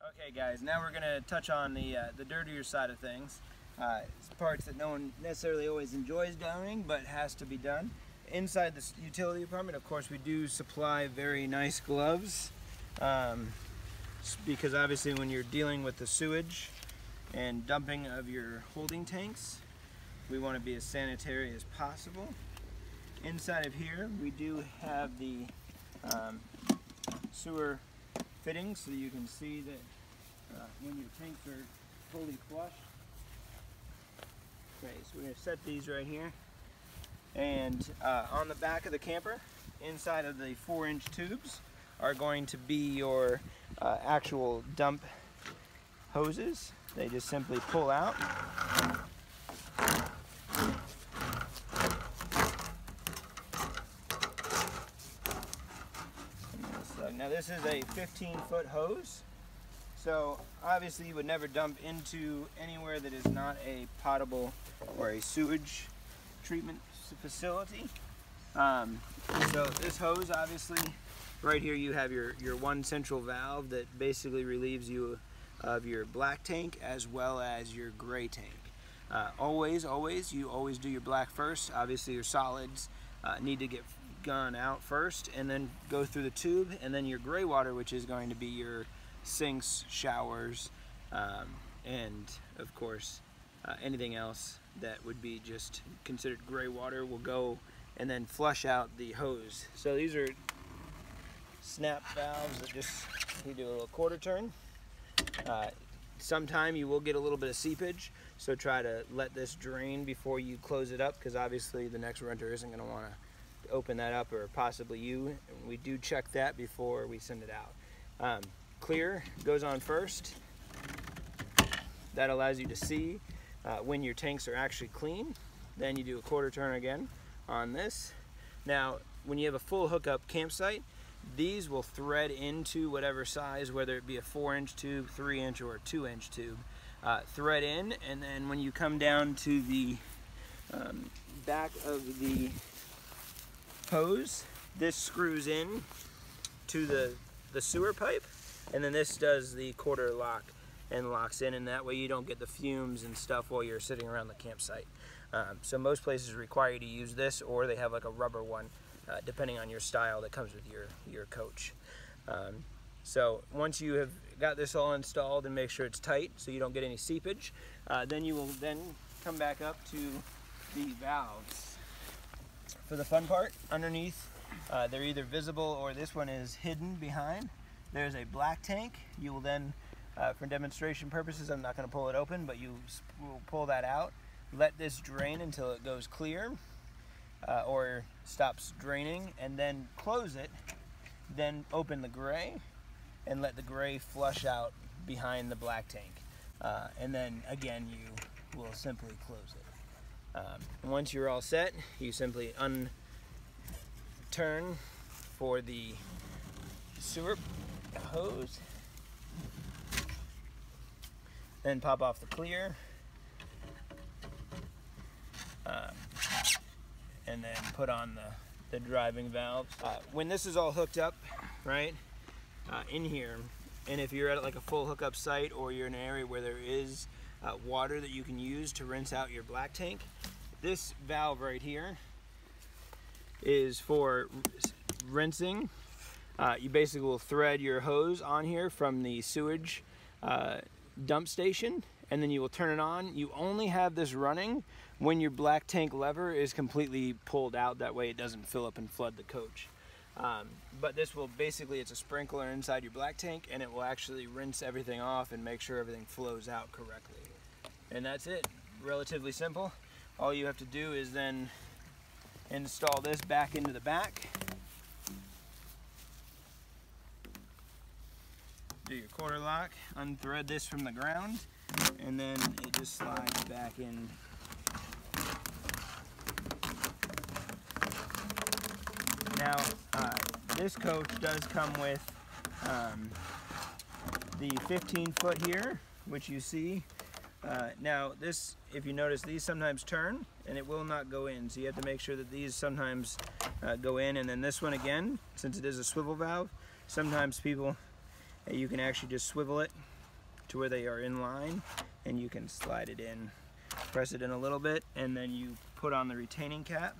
Okay guys, now we're going to touch on the dirtier side of things. It's parts that no one necessarily always enjoys doing, but has to be done. Inside the utility department, of course, we do supply very nice gloves, because obviously when you're dealing with the sewage and dumping of your holding tanks, we want to be as sanitary as possible. Inside of here, we do have the sewer fittings, so you can see that when your tanks are fully flushed. Okay, so we're going to set these right here. And on the back of the camper, inside of the 4-inch tubes, are going to be your actual dump hoses. They just simply pull out. Now this is a 15-foot hose, so obviously you would never dump into anywhere that is not a potable or a sewage treatment facility. So this hose, obviously, right here you have your one central valve that basically relieves you of your black tank as well as your gray tank. You always do your black first. Obviously your solids need to get gone out first and then go through the tube, and then your gray water, which is going to be your sinks, showers, and of course anything else that would be just considered gray water, will go and then flush out the hose. So these are snap valves that just, you do a little quarter turn. Sometime you will get a little bit of seepage, so try to let this drain before you close it up, because obviously the next renter isn't going to want to open that up, or possibly you. We do check that before we send it out. Clear goes on first. That allows you to see when your tanks are actually clean. Then you do a quarter turn again on this. Now when you have a full hookup campsite, these will thread into whatever size, whether it be a 4-inch tube, 3-inch, or a 2-inch tube. Thread in, and then when you come down to the back of the hose, this screws in to the sewer pipe, and then this does the quarter lock and locks in, and that way you don't get the fumes and stuff while you're sitting around the campsite. So most places require you to use this, or they have like a rubber one, depending on your style that comes with your coach. So once you have got this all installed and make sure it's tight so you don't get any seepage, then you will then come back up to the valves. For the fun part, underneath, they're either visible or this one is hidden behind. There's a black tank. You will then, for demonstration purposes, I'm not going to pull it open, but you will pull that out. Let this drain until it goes clear, or stops draining, and then close it. Then open the gray and let the gray flush out behind the black tank. And then again, you will simply close it. Once you're all set, you simply turn for the sewer hose, then pop off the clear, and then put on the driving valves. When this is all hooked up, right, in here, and if you're at like a full hookup site, or you're in an area where there is water that you can use to rinse out your black tank, this valve right here is for rinsing. You basically will thread your hose on here from the sewage dump station, and then you will turn it on. You only have this running when your black tank lever is completely pulled out. That way it doesn't fill up and flood the coach. But this will basically, it's a sprinkler inside your black tank, and it will actually rinse everything off and make sure everything flows out correctly. And that's it. Relatively simple. All you have to do is then install this back into the back. Do your quarter lock, unthread this from the ground, and then it just slides back in. Now, this coach does come with the 15-foot here, which you see. Now this, if you notice, these sometimes turn and it will not go in, so you have to make sure that these sometimes go in. And then this one again, since it is a swivel valve, sometimes people, you can actually just swivel it to where they are in line, and you can slide it in, press it in a little bit, and then you put on the retaining cap,